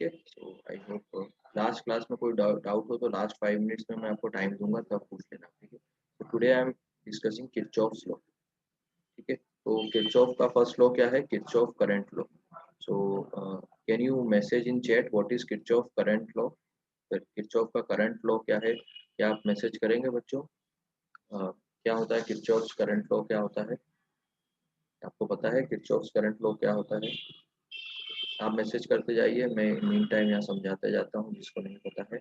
है। सो I hope last class में कोई डाउट हो तो लास्ट 5 मिनट्स में मैं आपको टाइम दूंगा, तब पूछ लेना, ठीक है। तो today I am discussing Kirchhoff's law, ठीक है। तो किरचॉफ का फर्स्ट लॉ क्या है? Kirchhoff current law. So can you message in chat what is Kirchhoff current law? Kirchhoff का करंट लॉ क्या है? क्या आप मैसेज करेंगे बच्चों? क्या होता है किरचॉफ करंट लॉ, क्या होता है? आपको पता है किरचॉफ करंट लॉ क्या होता है? आप मैसेज करते जाइए, मैं मीन टाइम यहाँ समझाते जाता हूँ जिसको नहीं पता है।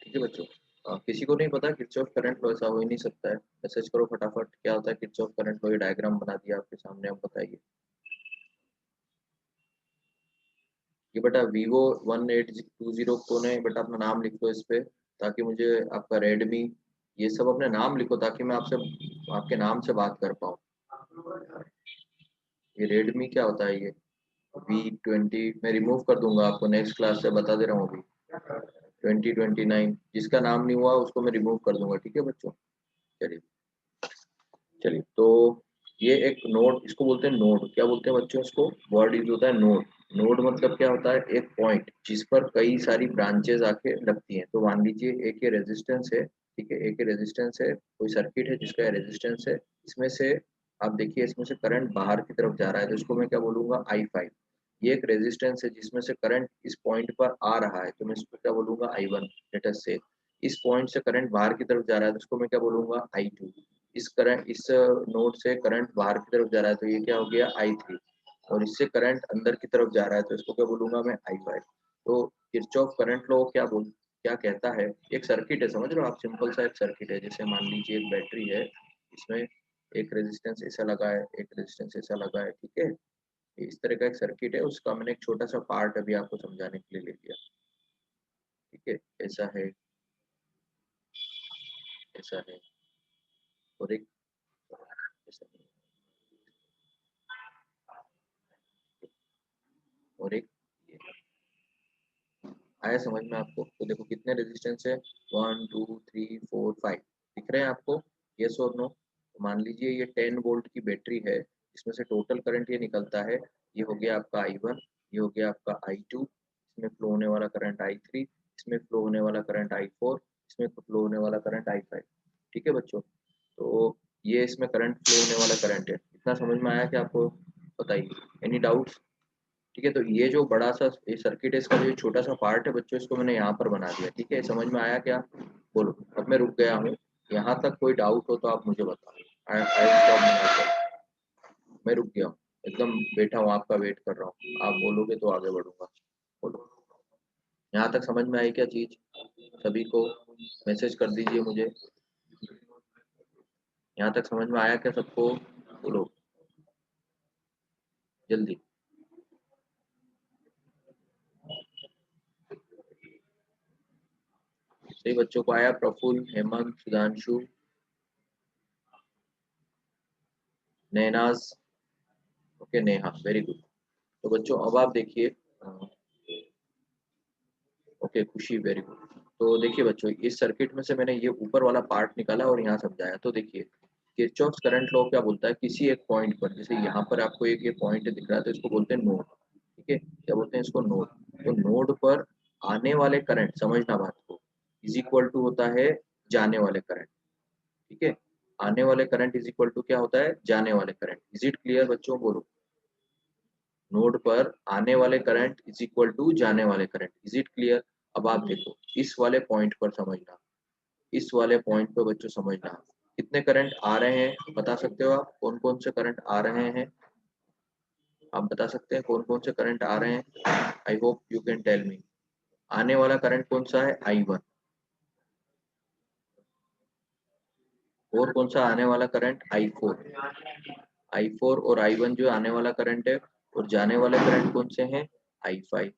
ठीक है बच्चों, किसी को नहीं पता किरचॉफ करंट लॉ? ऐसा हो ही नहीं सकता है। मैसेज करो फटाफट, क्या होता है किरचॉफ करंट लॉ? ये डायग्राम बना दिया आपके सामने, आप बताइए। ये बेटा वीवो 1820 को ने बेटा अपना नाम लिख दो इस पे, ताकि मुझे आपका रेडमी ये सब अपने नाम लिखो, ताकि मैं आपसे आपके नाम से बात कर पाऊँ। ये रेडमी क्या होता है? ये V20 मैं रिमूव कर दूंगा आपको नेक्स्ट क्लास से, बता दे रहा हूँ अभी। 2029 जिसका नाम नहीं हुआ उसको मैं रिमूव कर दूंगा, ठीक है बच्चों। चलिए चलिए, तो ये एक नोड, इसको बोलते हैं नोड। क्या बोलते हैं बच्चों इसको? वर्ड यूज होता है नोड। नोड मतलब क्या होता है? एक पॉइंट जिस पर कई सारी ब्रांचेस आके लगती हैं। तो मान लीजिए एक ये रेजिस्टेंस है, ठीक है, एक ये रेजिस्टेंस है, कोई सर्किट है जिसका रेजिस्टेंस है, इसमें से आप देखिए इसमें से करंट बाहर की तरफ जा रहा है, तो इसको मैं क्या बोलूंगा? I5। ये एक रेजिस्टेंस है जिसमें से करंट इस पॉइंट पर आ रहा है, तो मैं इसको क्या बोलूंगा? I1। लेट अस से इस पॉइंट से करंट बाहर की तरफ जा रहा है, तो इसको मैं क्या बोलूंगा? I2। इस करंट इस नोड से करंट बाहर की तरफ जा रहा है, तो ये क्या हो गया? I3। और इससे करंट अंदर की तरफ जा रहा है, तो इसको क्या बोलूंगा मैं? I5। तो किरचॉफ करंट लॉ क्या कहता है? एक सर्किट है, समझ लो आप, सिंपल सा एक सर्किट है। जैसे मान लीजिए एक बैटरी है, इसमें एक रेजिस्टेंस ऐसा लगा है, एक रेजिस्टेंस ऐसा लगा है, ठीक है। इस तरह का एक सर्किट है, उसका मैंने एक छोटा सा पार्ट अभी आपको समझाने के लिए ले लिया, ठीक है। ऐसा है, ऐसा है, और एक ऐसा है, और एक ये। आया समझ में आपको? तो देखो कितने रेजिस्टेंस है, 1 2 3 4 5 दिख रहे हैं आपको? यस और नो? तो मान लीजिए ये 10 वोल्ट की बैटरी है, इसमें से टोटल करंट ये निकलता है, ये हो गया आपका I1, ये हो गया आपका I2, इसमें फ्लो होने वाला करंट I3, इसमें फ्लो होने वाला करंट I4, इसमें फ्लो होने वाला करंट I5, ठीक है बच्चों। तो ये इसमें करंट फ्लो होने वाला करंट है। इतना समझ में आया क्या आपको? बताइए, एनी डाउट्स? ठीक है, तो ये जो बड़ा सा ये सर्किट है, इसका जो छोटा सा पार्ट है बच्चों, इसको मैंने यहाँ पर बना दिया, ठीक है। समझ में आया क्या? बोलो। अब मैं रुक गया हूँ, यहाँ तक कोई डाउट हो तो आप मुझे बताओ। मैं रुक गया हूँ, एकदम बैठा हूँ, आपका वेट कर रहा हूँ। आप बोलोगे तो आगे बढ़ूंगा। बोलो, यहाँ तक समझ में आई क्या चीज? सभी को मैसेज कर दीजिए मुझे। यहाँ तक समझ में आया क्या सबको? बोलो जल्दी। सही बच्चों को आया? प्रफुल्ल, हेमंत, सुधांशु, नैनाज, ओके, नेहा, वेरी गुड। तो बच्चों अब आप देखिए, ओके खुशी, वेरी गुड। तो देखिए बच्चों, इस सर्किट में से मैंने ये ऊपर वाला पार्ट निकाला और यहाँ समझाया। तो देखिए किरचॉफ्स करंट लॉ क्या बोलता है? किसी एक पॉइंट पर, जैसे यहाँ पर आपको एक ये पॉइंट दिख रहा है, तो इसको बोलते हैं नोड, ठीक है। क्या बोलते हैं इसको? नोड। तो नोड पर आने वाले करंट, समझना बात को, इज इक्वल टू होता है जाने वाले करंट, ठीक है। आने वाले करंट इज इक्वल टू क्या होता है? जाने वाले करंट। इज इट क्लियर बच्चों? बोलो। नोड पर आने वाले करंट इज इक्वल टू जाने वाले करंट। Is it clear? अब आप देखो इस वाले पॉइंट पर समझना, इस वाले पॉइंट पर बच्चों समझना, कितने करंट आ रहे हैं बता सकते हो आप? कौन कौन से करंट आ रहे हैं? आप बता सकते हैं कौन कौन से करंट आ रहे हैं? I hope you can tell me. आने वाला करंट कौन सा है? I1। और कौन सा आने वाला करंट? I4। I4 और I1 जो आने वाला करंट है, और जाने वाले करंट कौन से हैं? I5।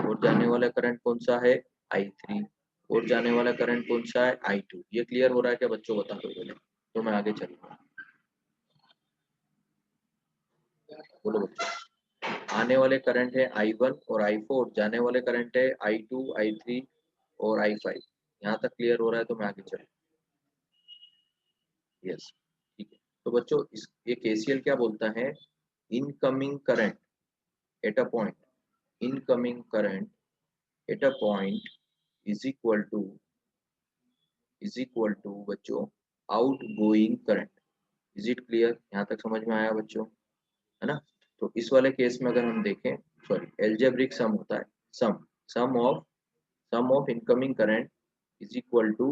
और जाने वाला करंट कौन सा है? I3। और जाने वाला करंट कौन सा है? I2। ये क्लियर हो रहा है क्या बच्चों? बता दो पहले, तो मैं आगे चलूंगा। बोलो बच्चों। आने वाले करंट है I1 और I4, जाने वाले करंट है I2, I3 और I5। यहाँ तक क्लियर हो रहा है तो मैं आगे चलूँ। यस, ठीक है। तो बच्चों इस ये KCL क्या बोलता है? Incoming current at a point, incoming current at a point is equal to बच्चों outgoing current. Is it clear? यहाँ तक समझ में आया बच्चों, है ना? तो इस वाले केस में अगर हम देखें, सॉरी, एल्जेब्रिक सम होता है, sum sum of incoming current is equal to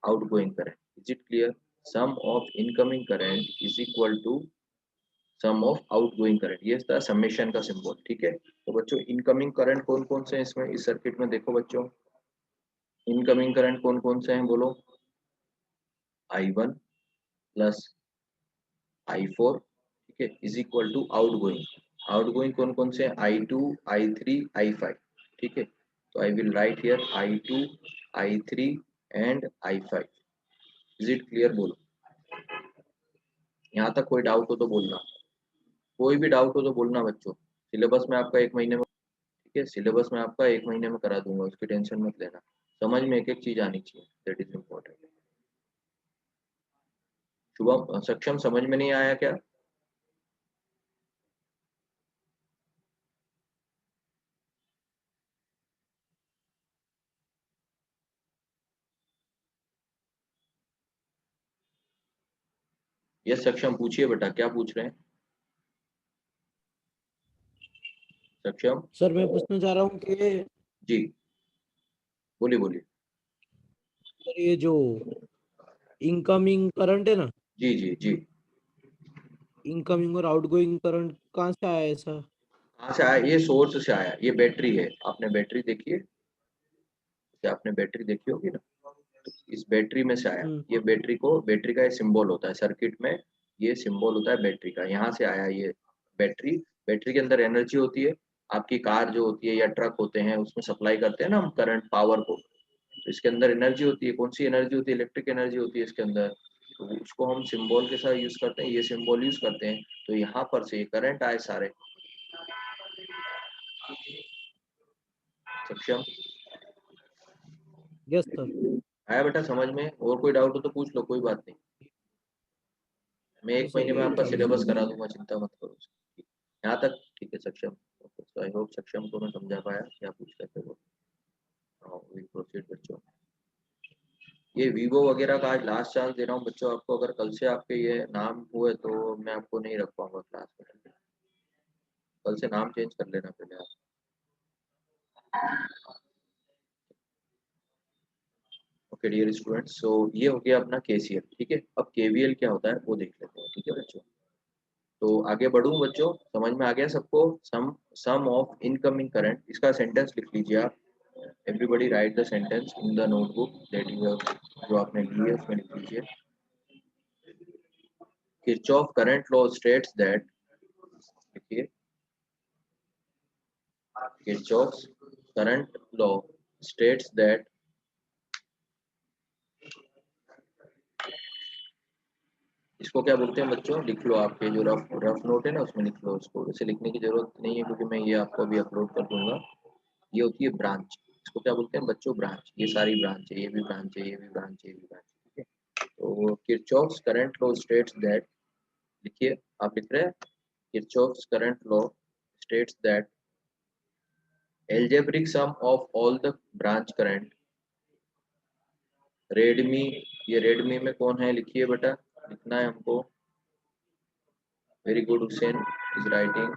outgoing current. Is it clear? Sum of incoming current is equal to sum of outgoing current, ये था समेशन का सिंबल, ठीक है। तो बच्चों इनकमिंग करंट कौन कौन से हैं इसमें, इस सर्किट में देखो बच्चों, इनकमिंग करंट कौन कौन से हैं बोलो? I1 प्लस I4, ठीक है, इज इक्वल टू आउटगोइंग कौन कौन से हैं? I2, I3, I5, ठीक है। तो I will write here I2, I3 and I5। Is it clear बोलो? यहाँ तक कोई डाउट हो तो बोलना, कोई भी डाउट हो तो बोलना बच्चों। सिलेबस में आपका 1 महीने में, ठीक है, सिलेबस में आपका 1 महीने में करा दूंगा, उसकी टेंशन मत लेना। समझ में एक एक चीज आनी चाहिए, दैट इज इम्पोर्टेंट। शुभम, सक्षम, समझ में नहीं आया क्या? यस सक्षम, पूछिए बेटा, क्या पूछ रहे हैं सक्षम? सर मैं पूछना चाह रहा हूँ कि जी, बोलिए बोलिए। सर ये जो इनकमिंग करंट है ना, जी जी जी। इनकमिंग और आउटगोइंग करंट कहाँ से आया ऐसा? कहाँ से आया? ये सोर्स से आया, ये बैटरी है। आपने बैटरी देखी है? क्या आपने बैटरी देखी होगी ना? तो इस बैटरी में से आया ये। बैटरी का ये सिंबल होता है सर्किट में, ये सिंबल होता है बैटरी का, यहाँ से आया ये बैटरी। बैटरी के अंदर एनर्जी होती है। आपकी कार जो होती है या ट्रक होते हैं उसमें सप्लाई करते हैं ना हम करंट, पावर को। तो इसके अंदर एनर्जी होती है, कौन सी एनर्जी होती है? इलेक्ट्रिक एनर्जी होती है इसके अंदर। तो उसको हम सिंबल के साथ यूज करते हैं, ये सिंबल यूज करते हैं। तो यहाँ पर से करंट आए सारे। सक्षम, यस सर। आया बेटा समझ में? और कोई डाउट हो तो पूछ लो, कोई बात नहीं। मैं नहीं 1 महीने सर में यही आपका था बस। सिलेबस करा दूंगा, चिंता मत करो। यहाँ तक ठीक है सक्षम? ओके, तो आई होप सक्षम को मैं समझा पाया क्या पूछ रहे थे वो। वी प्रोसीड बच्चों। ये वीवो वगैरह का आज लास्ट चांस दे रहा हूँ बच्चों आपको। अगर कल से आपके ये नाम हुए तो मैं आपको नहीं रख पाऊंगा क्लास में। कल से नाम चेंज कर लेना पहले आप। ओके डियर स्टूडेंट्स, सो ये हो गया अपना KCL, ठीक है। अब KVL क्या होता है वो देख लेते हैं, ठीक है बच्चों। तो आगे बढ़ूं बच्चों, समझ में आ गया सबको? सम ऑफ इनकमिंग करंट, इसका सेंटेंस लिख लीजिए आप। Everybody write the sentence in the notebook that you have, जो आपने ली है उसमें लिख लीजिए। Kirchhoff current law states that, देखिए, Kirchhoff current law states that इसको क्या बोलते हैं बच्चों? लिख लो, आपके जो रफ रफ नोट है ना उसमें लिख लो उसको। वैसे लिखने की जरूरत नहीं है क्योंकि मैं ये आपको अभी अपलोड कर दूंगा। ये होती है ब्रांच। इसको क्या बोलते हैं बच्चों? ब्रांच। ये सारी ब्रांच है, ये भी ब्रांच है, ये भी ब्रांच है, ये भी ब्रांच है, ठीक है। तो Kirchhoff's current law states that, लिखिए, आप लिख रहे हैं, Kirchhoff's current law states that algebraic sum of all the branch current, Redmi, ये रेडमी में कौन है लिखिए बेटा, लिखना है हमको। Very good, Hussain is writing.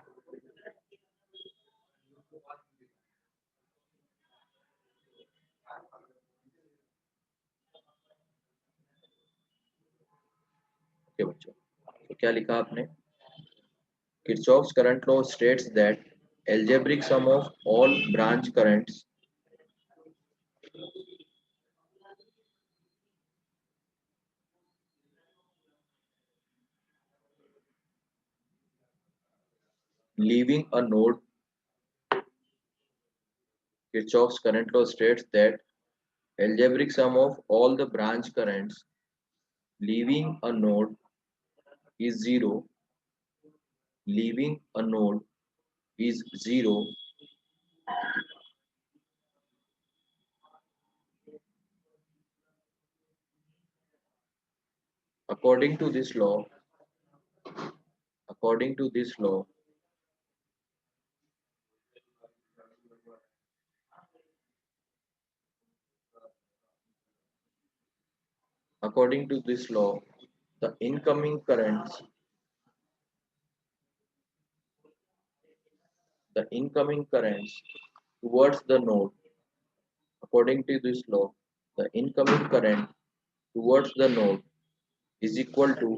Okay बच्चों, तो क्या लिखा आपने? Kirchhoff's current law states that algebraic sum of all branch currents leaving a node, Kirchhoff's current law states that algebraic sum of all the branch currents leaving a node is zero leaving a node is 0 according to this law. According to this law, according to this law, the incoming currents towards the node, according to this law, the incoming current towards the node is equal to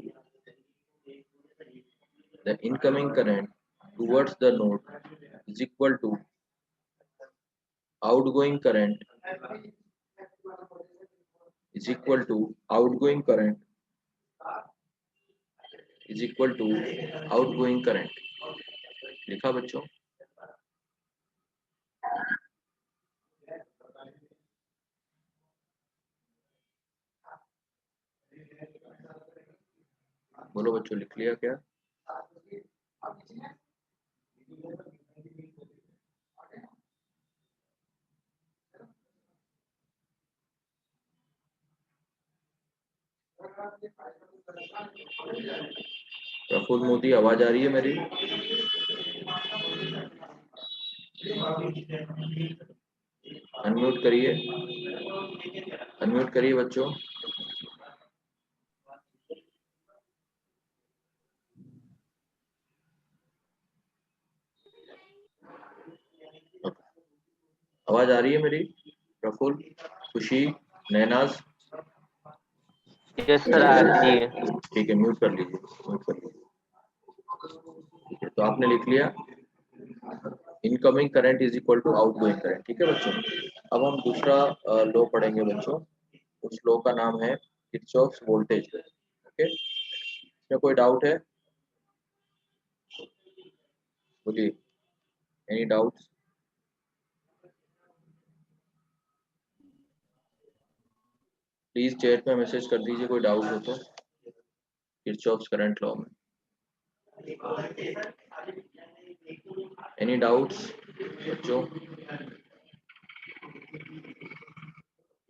the incoming current towards the node is equal to outgoing current is equal to outgoing current is equal to outgoing current. लिखा बच्चों? बोलो बच्चों, लिख लिया क्या? प्रफुल्ल मोदी, आवाज आ रही है मेरी? अनम्यूट करिए, अनम्यूट करिए बच्चों। आवाज आ रही है मेरी? प्रफुल्ल, खुशी, नैनाज? यस सर, आ रही है। ठीक है, म्यूट कर लीजिए, म्यूट कर लीजिए। ठीक है, तो आपने लिख लिया incoming current is equal to outgoing current. ठीक है बच्चों, अब हम दूसरा लॉ पढ़ेंगे बच्चों। उस लॉ का नाम है किरचॉफ्स वोल्टेज लॉ। ओके, इसमें कोई डाउट है? बोलिए, एनी डाउट्स? प्लीज चैट में मैसेज कर दीजिए कोई डाउट हो तो किरचॉफ्स करंट लॉ में। एनी डाउट्स बच्चों?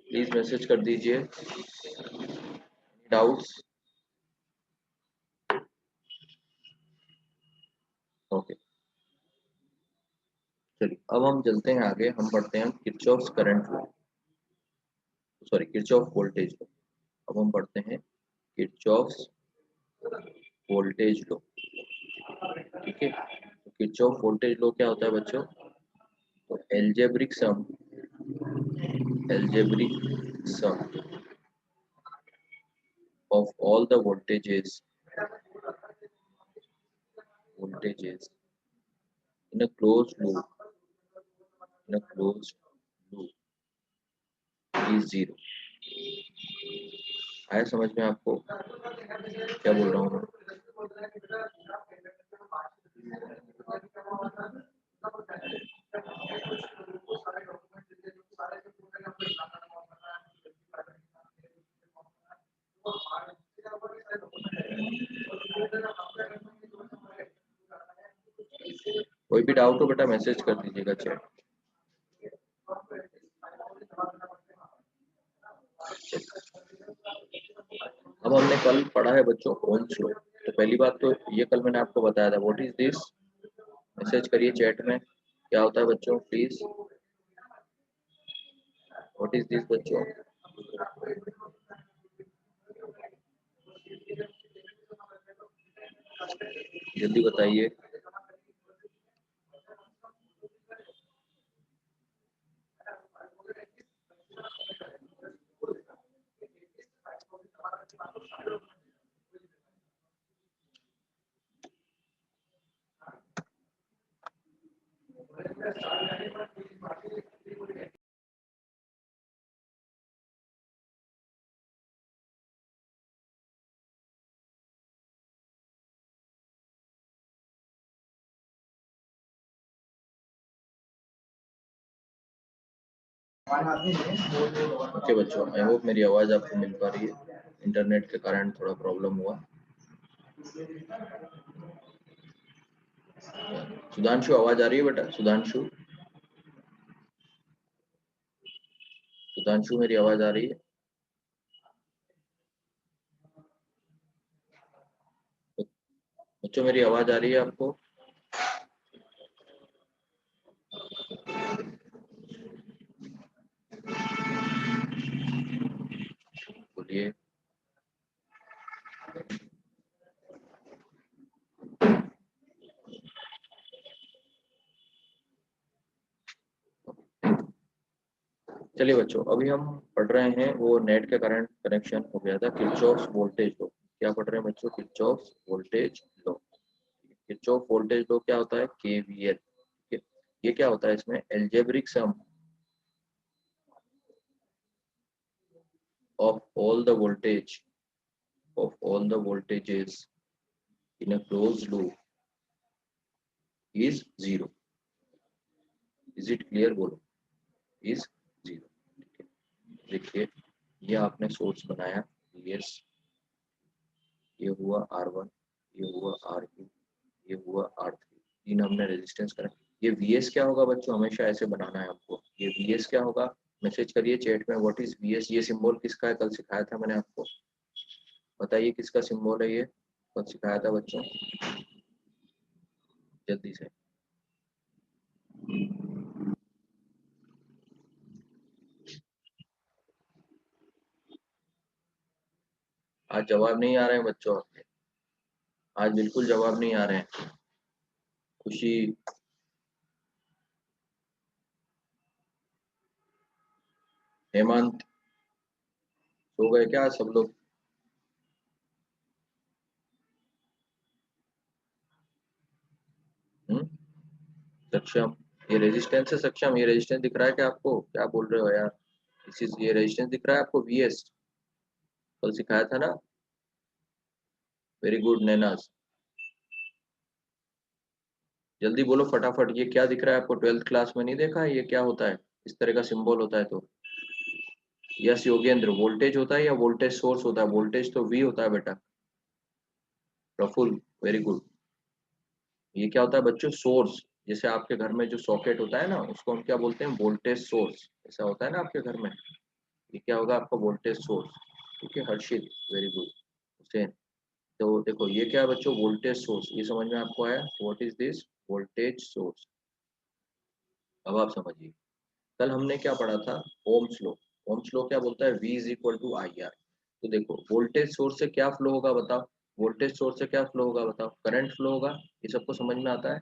प्लीज मैसेज कर दीजिए, डाउट्स? ओके, चलिए अब हम चलते हैं आगे। हम पढ़ते हैं Kirchhoff's current law, sorry Kirchhoff voltage law. अब हम पढ़ते हैं किरचॉफ्स वोल्टेज लॉ। ठीक है, तो किरचॉफ वोल्टेज लॉ क्या होता है बच्चों? तो algebraic sum of all the voltages in a closed loop is 0। आया समझ में आपको क्या बोल रहा हूँ मैं? कोई भी डाउट हो बेटा मैसेज कर दीजिएगा चैट। अब हमने कल पढ़ा है बच्चों ओम्स लॉ। तो पहली बात तो ये कल मैंने आपको बताया था। What is this? मैसेज करिए चैट में, क्या होता है बच्चों प्लीज। व्हाट इज दिस बच्चों? जल्दी बताइए। ओके बच्चों, आई होप मेरी आवाज आपको मिल पा रही है। इंटरनेट के कारण थोड़ा प्रॉब्लम हुआ। सुधांशु आवाज आ रही है बेटा? सुधांशु, सुधांशु मेरी आवाज आ रही है? बच्चों मेरी आवाज आ रही है आपको? बोलिए। चलिए बच्चों, अभी हम पढ़ रहे हैं वो नेट के करंट कनेक्शन हो गया था, किरचॉफ वोल्टेज लॉ। क्या पढ़ रहे हैं बच्चों? Kirchhoff voltage law. Kirchhoff voltage law क्या होता है? केवीएल। ये क्या होता है? इसमें algebraic sum of all the voltages in a closed loop is zero. Is it clear? बोलो। is zero। ठीक है, देखिए ये आपने सोर्स बनाया Vs, ये हुआ R1, ये हुआ R2, ये हुआ R3, तीन हमने रेजिस्टेंस करा। ये Vs क्या होगा बच्चों? हमेशा ऐसे बनाना है आपको। ये Vs क्या होगा? मैसेज करिए चैट में, व्हाट इज Vs। ये सिंबल किसका है? कल सिखाया था मैंने आपको, बताइए किसका सिंबल है ये? कल सिखाया था बच्चों, जल्दी से। आज जवाब नहीं आ रहे हैं बच्चों आपके, आज बिल्कुल जवाब नहीं आ रहे हैं। खुशी, हेमंत, सो गए क्या सब लोग? सक्षम, ये रेजिस्टेंस है सक्षम। ये रेजिस्टेंस दिख रहा है क्या आपको? क्या बोल रहे हो यार? ये रेजिस्टेंस दिख रहा है आपको? Vs कल सिखाया था ना। वेरी गुड नैनाज, जल्दी बोलो फटाफट। ये क्या दिख रहा है आपको? 12th क्लास में नहीं देखा है ये क्या होता है? इस तरह का सिंबल होता है तो। यस योगेंद्र, वोल्टेज होता है या वोल्टेज सोर्स होता है? वोल्टेज तो V होता है बेटा। Praful, very good. ये क्या होता है बच्चों? सोर्स। जैसे आपके घर में जो सॉकेट होता है ना, उसको हम क्या बोलते हैं? Voltage source. ऐसा होता है ना आपके घर में। ये क्या होगा आपका? Voltage source. ठीक है हर्षित, वेरी गुड। हुसैन, तो देखो ये क्या है बच्चों? Voltage source. ये समझ में आपको आया? What is this? Voltage source. अब आप समझिए, कल हमने क्या पढ़ा था? Ohm's law. ओम्स लॉ क्या बोलता है? V is equal to I R. तो देखो वोल्टेज सोर्स से क्या फ्लो होगा बताओ? वोल्टेज सोर्स से क्या फ्लो होगा बताओ? करंट फ्लो होगा। ये सबको समझ में आता है?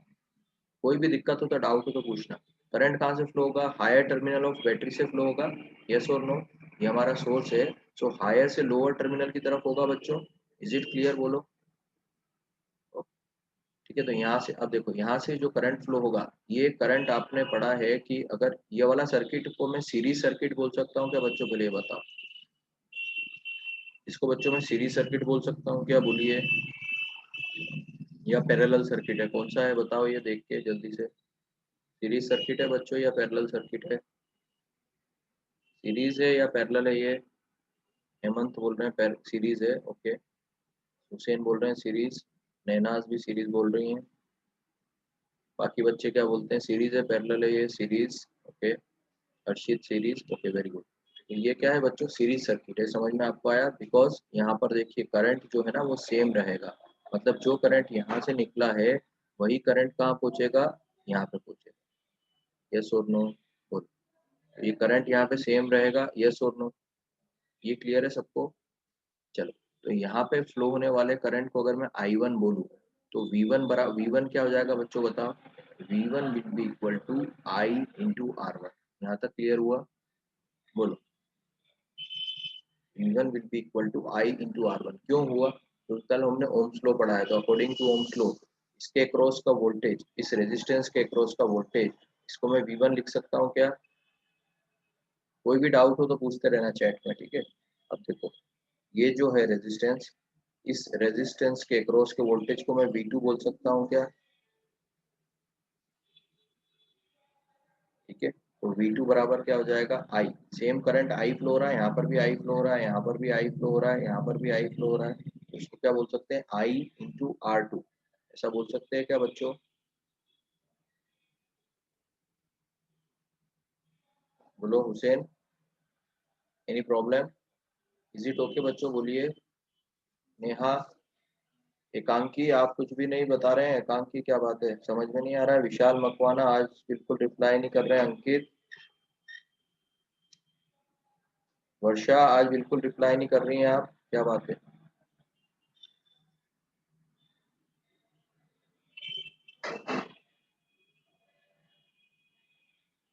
कोई भी दिक्कत हो तो डाउट हो तो पूछना। करंट कहाँ से फ्लो होगा? हायर टर्मिनल ऑफ बैटरी से फ्लो होगा। यस और नो? ये हमारा सोर्स है, सो हायर से लोअर टर्मिनल की तरफ होगा बच्चों। Is it clear? बोलो। ठीक है, तो यहाँ से अब देखो, यहाँ से जो करंट फ्लो होगा, ये करंट आपने पढ़ा है कि अगर ये वाला सर्किट को मैं सीरीज सर्किट बोल सकता हूँ क्या बच्चों? के लिए बताओ, इसको बच्चों मैं सीरीज सर्किट बोल सकता हूँ क्या? बोलिए। या पैरेलल सर्किट है? कौन सा है बताओ ये देख के जल्दी से। सीरीज सर्किट है बच्चों या पैरेलल सर्किट है? सीरीज है या पैरेलल है ये? हेमंत बोल रहे हैं सीरीज है, ओके। हुसैन बोल रहे हैं सीरीज, नैनाज भी सीरीज बोल रही हैं। बाकी बच्चे क्या बोलते हैं? सीरीज है, पैरेलल है? ये सीरीज, ओके। हर्षित सीरीज, ओके वेरी गुड। तो ये क्या है बच्चों? सीरीज सर्किट है। समझ में आपको आया? बिकॉज यहाँ पर देखिए करंट जो है ना वो सेम रहेगा। मतलब जो करंट यहाँ से निकला है वही करंट कहाँ पहुंचेगा? यहाँ पे पहुंचेगा। यस और नो? बोल। ये करंट यहाँ पे सेम रहेगा, यस और नो? ये क्लियर है सबको? चलो, तो यहाँ पे फ्लो होने वाले करंट को अगर मैं I1 बोलूँ तो V1 क्या हो जाएगा बच्चों बताओ? V1 will be equal to I into R1। यहाँ तक क्लियर हुआ? बोलो। V1 will be equal to I into R1। क्यों हुआ? तो कल हमने ओम्स लॉ पढ़ा है, तो अकॉर्डिंग टू ओम्स लॉ इसके अक्रॉस का वोल्टेज, इस रेजिस्टेंस के अक्रॉस का वोल्टेज, इसको मैं V1 लिख सकता हूँ क्या? कोई भी डाउट हो तो पूछते रहना चैट में, ठीक है। अब देखो, ये जो है रेजिस्टेंस, इस रेजिस्टेंस के अक्रॉस के वोल्टेज को मैं V2 बोल सकता हूँ क्या? ठीक है, तो V2 बराबर क्या हो जाएगा? I। Same current I flow हो रहा है, यहाँ पर भी I फ्लो हो रहा है, यहाँ पर भी I फ्लो हो रहा है, यहाँ पर भी I फ्लो हो रहा है, तो इसको क्या बोल सकते हैं? I into R2। ऐसा बोल सकते हैं क्या बच्चों? बोलो Hussain, any problem? Is it okay बच्चों? बोलिए। नेहा, एकांकी, आप कुछ भी नहीं बता रहे हैं। एकांकी, क्या बात है, समझ में नहीं आ रहा है। विशाल मकवाना आज बिल्कुल रिप्लाई नहीं कर रहे हैं। अंकित, वर्षा, आज बिल्कुल रिप्लाई नहीं कर रही हैं आप, क्या बात है?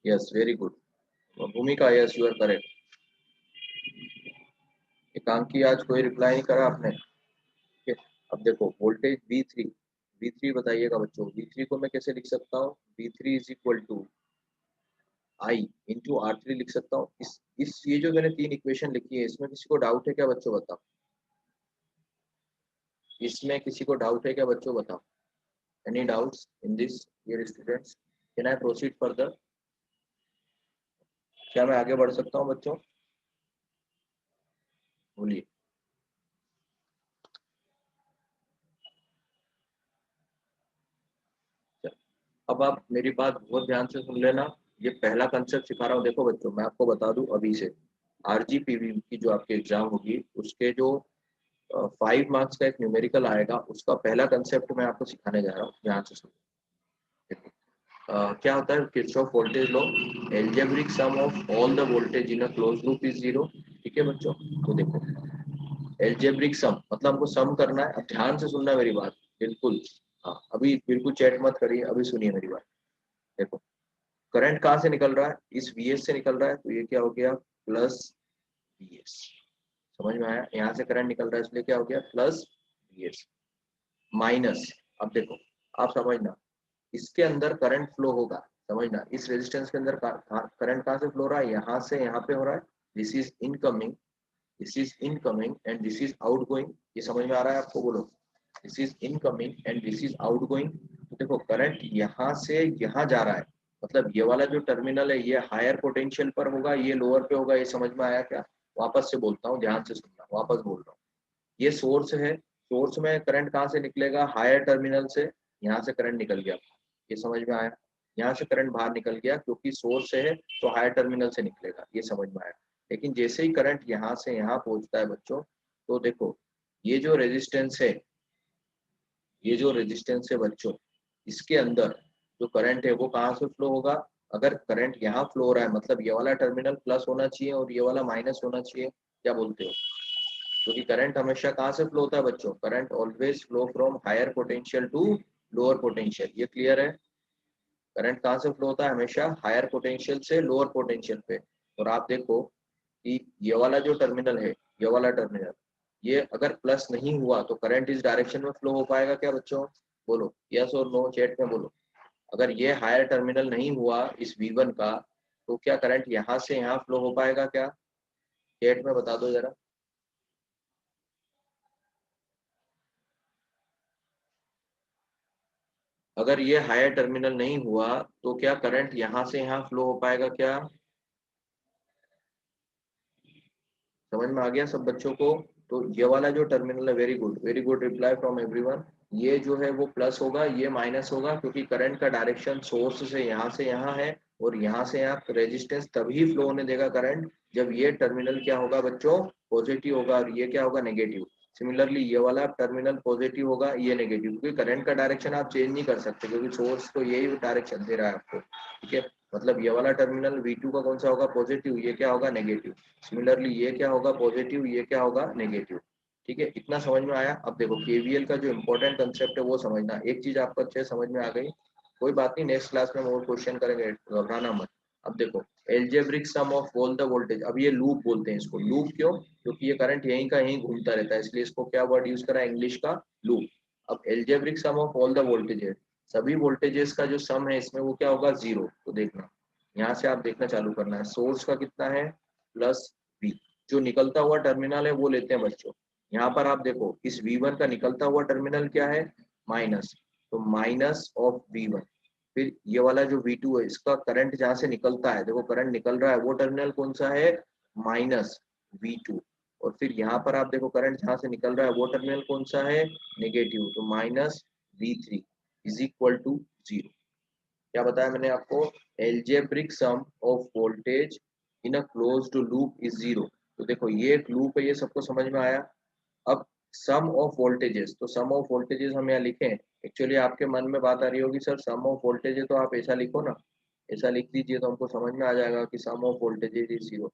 Yes, very good. भूमिका, यस यू आर करेक्ट। एकांकी, आज कोई रिप्लाई नहीं करा आपने। ठीक है, अब देखो वोल्टेज V3, V3 बताइएगा बच्चों। V3 को मैं कैसे लिख सकता हूँ? V3 is equal to I into R3 लिख सकता हूँ। इस ये जो मैंने तीन इक्वेशन लिखी है, इसमें किसी को डाउट है क्या बच्चों? बताओ, इसमें किसी को डाउट है क्या बच्चों? बताओ, any doubts in this dear students? Can I proceed further? क्या मैं आगे बढ़ सकता हूँ बच्चों? बोलिए। अब आप मेरी बात बहुत ध्यान से सुन लेना। ये पहला कंसेप्ट सिखा रहा हूँ। देखो बच्चों, मैं आपको बता दूं अभी से, RGPV की जो आपकी एग्जाम होगी, उसके जो 5 मार्क्स का एक न्यूमेरिकल आएगा, उसका पहला कंसेप्ट मैं आपको सिखाने जा रहा हूँ। ध्यान से सुनो। देखो, क्या होता है Kirchhoff voltage law? Algebraic sum of all the voltage in a close loop is zero. ठीक है बच्चों, तो देखो एल्जेब्रिक सम मतलब हमको सम करना है। अब ध्यान से सुनना मेरी बात, बिल्कुल। हाँ, अभी बिल्कुल चैट मत करिए, अभी सुनिए मेरी बात। देखो, करंट कहाँ से निकल रहा है? इस VS से निकल रहा है, तो ये क्या हो गया? Plus VS। समझ में आया? यहाँ से करंट निकल रहा है, इसलिए क्या हो गया? Plus VS minus. अब देखो, आप समझना, इसके अंदर करंट फ्लो होगा। समझना, इस रेजिस्टेंस के अंदर करंट कहाँ से फ्लो हो रहा है? यहाँ से यहाँ पे हो रहा है। This is incoming, this is incoming and this is outgoing. ये समझ में आ रहा है आपको? बोलो, this is incoming and this is outgoing. तो देखो, करंट यहाँ से यहाँ जा रहा है, मतलब ये वाला जो टर्मिनल है ये हायर पोटेंशियल पर होगा, ये लोअर पे होगा। ये समझ में आया क्या? वापस से बोलता हूँ, ध्यान से सुनना, वापस बोल रहा हूँ। ये सोर्स है, सोर्स में करंट कहाँ से निकलेगा? हायर टर्मिनल से। यहाँ से करंट निकल गया, ये समझ में आया? यहाँ से करंट बाहर निकल गया, क्योंकि सोर्स है तो हायर टर्मिनल से निकलेगा, ये समझ में आया? लेकिन जैसे ही करंट यहाँ से यहाँ पहुंचता है बच्चों, तो देखो ये जो रेजिस्टेंस है, ये जो रेजिस्टेंस है बच्चों, इसके अंदर जो करंट है वो कहाँ से फ्लो होगा? अगर करंट यहाँ फ्लो हो रहा है, मतलब ये वाला टर्मिनल प्लस होना चाहिए और ये वाला माइनस होना चाहिए। क्या बोलते हो? क्योंकि करंट हमेशा कहाँ से फ्लो होता है बच्चों? Current always flow from higher potential to lower potential. ये क्लियर है? करंट कहाँ से फ्लो होता है? हमेशा हायर पोटेंशियल से लोअर पोटेंशियल पे। और आप देखो कि ये वाला जो टर्मिनल है, ये वाला टर्मिनल, ये अगर प्लस नहीं हुआ तो करंट इस डायरेक्शन में फ्लो हो पाएगा क्या बच्चों? बोलो यस और नो, चैट में बोलो। अगर ये हायर टर्मिनल नहीं हुआ इस V1 का, तो क्या करंट यहाँ से यहाँ फ्लो हो पाएगा क्या? चैट में बता दो जरा। अगर ये हायर टर्मिनल नहीं हुआ, तो क्या करंट यहाँ से यहाँ फ्लो हो पाएगा क्या? समझ में आ गया सब बच्चों को? तो ये वाला जो टर्मिनल है, very good reply from everyone. ये जो है वो प्लस होगा, ये माइनस होगा, क्योंकि करंट का डायरेक्शन सोर्स से यहाँ है, और यहाँ से यहाँ रेजिस्टेंस तभी फ्लो होने देगा करंट जब ये टर्मिनल क्या होगा बच्चों? पॉजिटिव होगा, और ये क्या होगा? नेगेटिव। सिमिलरली ये वाला टर्मिनल पॉजिटिव होगा, ये नेगेटिव, क्योंकि करंट का डायरेक्शन आप चेंज नहीं कर सकते, क्योंकि सोर्स तो यही डायरेक्शन दे रहा है आपको। ठीक है, मतलब ये वाला टर्मिनल V2 का कौन सा होगा? पॉजिटिव, ये क्या होगा? नेगेटिव। सिमिलरली ये क्या होगा? पॉजिटिव, ये क्या होगा? नेगेटिव। ठीक है, इतना समझ में आया? अब देखो KVL का जो इंपॉर्टेंट कंसेप्ट है वो समझना। एक चीज आपको अच्छे समझ में आ गई, कोई बात नहीं, नेक्स्ट क्लास में हम और क्वेश्चन करेंगे, घबराना मत। अब देखो, algebraic sum of all the voltage, अब ये लूप बोलते हैं इसको। लूप क्यों? क्योंकि ये करंट यहीं का यहीं घूमता रहता है, इसलिए इसको क्या वर्ड यूज करा? इंग्लिश का लूप। अब algebraic sum of all the voltage है, सभी वोल्टेजेस का जो सम है इसमें, वो क्या होगा? जीरो। तो देखना, यहाँ से आप देखना चालू करना है, सोर्स का कितना है? Plus V। जो निकलता हुआ टर्मिनल है वो लेते हैं बच्चों। यहाँ पर आप देखो, इस V1 का निकलता हुआ टर्मिनल क्या है? माइनस। तो माइनस ऑफ V1। फिर ये वाला जो V2 है, इसका करंट जहाँ से निकलता है, देखो करंट निकल रहा है, वो टर्मिनल कौन सा है? Minus V2। और फिर यहाँ पर आप देखो, करंट जहाँ से निकल रहा है वो टर्मिनल कौन सा है? नेगेटिव। तो minus V3 is equal to zero. क्या बताया मैंने आपको? Algebraic sum of voltage in a closed loop is 0। तो देखो ये एक लूप है, ये सबको समझ में आया। अब सम ऑफ वोल्टेजेस, तो सम ऑफ वोल्टेजेस हम यहाँ लिखें। एक्चुअली आपके मन में बात आ रही होगी सर सम ऑफ वोल्टेजेस तो आप ऐसा लिखो ना, ऐसा लिख दीजिए तो हमको समझ में आ जाएगा कि सम ऑफ वोल्टेजेस इज 0।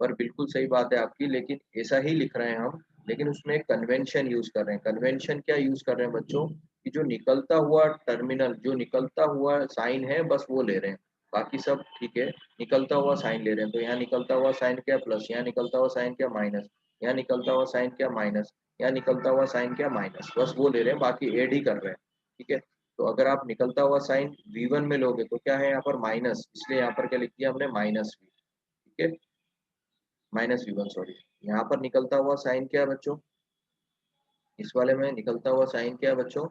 पर बिल्कुल सही बात है आपकी, लेकिन ऐसा ही लिख रहे हैं हम, लेकिन उसमें एक कन्वेंशन यूज कर रहे हैं। कन्वेंशन क्या यूज कर रहे हैं बच्चों, कि जो निकलता हुआ टर्मिनल, जो निकलता हुआ साइन है बस वो ले रहे हैं, बाकी सब ठीक है। निकलता हुआ साइन ले रहे हैं, तो यहाँ निकलता हुआ साइन क्या प्लस, यहाँ निकलता हुआ साइन क्या माइनस, यहाँ निकलता हुआ साइन क्या माइनस, यहाँ निकलता हुआ साइन क्या माइनस, बस वो ले रहे हैं, बाकी ऐड ही कर रहे हैं। ठीक है, तो अगर आप निकलता हुआ साइन V1 में लोगे तो क्या है यहाँ पर माइनस, इसलिए यहाँ पर क्या लिख दिया हमने माइनस V। ठीक है, माइनस V1 सॉरी। यहाँ पर निकलता हुआ साइन क्या है बच्चों, इस वाले में निकलता हुआ साइन क्या है बच्चों,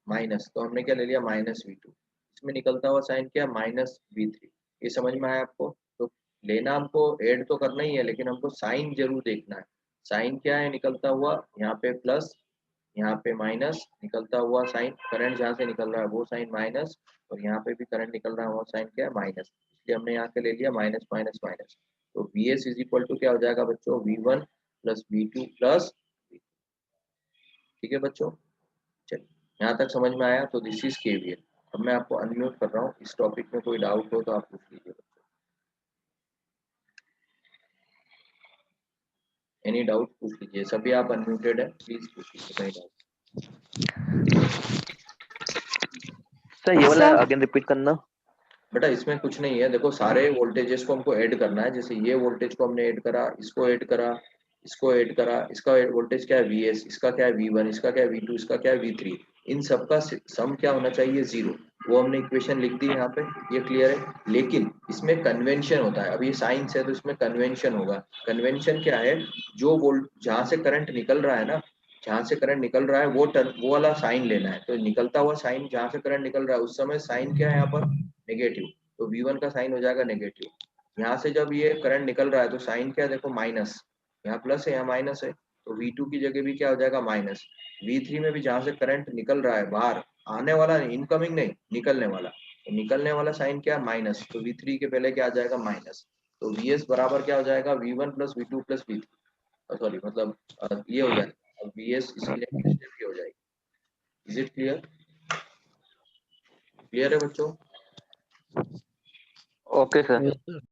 माइनस, तो हमने क्या ले लिया माइनस V2। इसमें निकलता हुआ साइन क्या, माइनस V3। ये समझ में आया आपको। तो लेना हमको ऐड तो करना ही है, लेकिन हमको साइन जरूर देखना है। साइन क्या है निकलता हुआ, यहाँ पे प्लस, यहाँ पे माइनस, निकलता हुआ साइन, करंट जहाँ से निकल रहा है वो साइन माइनस, और यहाँ पे भी करंट निकल रहा है वो साइन क्या है माइनस, इसलिए हमने यहाँ से ले लिया माइनस माइनस माइनस। तो V S is equal to क्या हो जाएगा बच्चों, V1 प्लस V2 प्लस, ठीक है बच्चों। चलिए यहाँ तक समझ में आया, तो दिस इज केवीएल। अब मैं आपको अनम्यूट कर रहा हूँ, इस टॉपिक में कोई डाउट हो तो आप पूछ लीजिए बच्चों। एनी डाउट पूछ लीजिए, सभी आप अनम्यूटेड है, प्लीज पूछ लीजिए कहीं डाउट। सर ये वाला सर अगेन रिपीट करना। बेटा इसमें कुछ नहीं है, देखो सारे वोल्टेजेस को हमको ऐड करना है। जैसे ये वोल्टेज को हमने ऐड करा, इसको ऐड करा, इसको ऐड करा, इसका वोल्टेज क्या है VS, इसका क्या है V1, इसका क्या है V2, इसका क्या है V3। इन सबका सम क्या होना चाहिए 0। वो हमने इक्वेशन लिख दी यहाँ पे, ये क्लियर है। लेकिन इसमें कन्वेंशन होता है, अब ये साइंस है तो इसमें कन्वेंशन होगा। कन्वेंशन क्या है, जो वोल्ट जहाँ से करंट निकल रहा है ना, जहाँ से करंट निकल रहा है वो वाला साइन लेना है। तो निकलता हुआ साइन, जहाँ से करंट निकल रहा है उस समय साइन क्या है यहाँ पर, नेगेटिव, तो V1 का साइन हो जाएगा नेगेटिव। यहाँ से जब ये करंट निकल रहा है तो साइन क्या है देखो माइनस, यहाँ प्लस है यहाँ माइनस है, तो V2 की जगह भी क्या हो जाएगा माइनस। V3 में भी जहाँ से करंट निकल रहा है बाहर, आने वाला नहीं, इनकमिंग नहीं, निकलने वाला, तो निकलने वाला साइन क्या है माइनस, तो V3 के पहले क्या आ जाएगा माइनस। तो VS बराबर क्या हो जाएगा V1 plus V2 plus V3, sorry मतलब ये हो जाएगा, अब VS इसकी जगह ये हो जाएगी। इज इट क्लियर, क्लियर है बच्चों। Okay sir. yes, sir.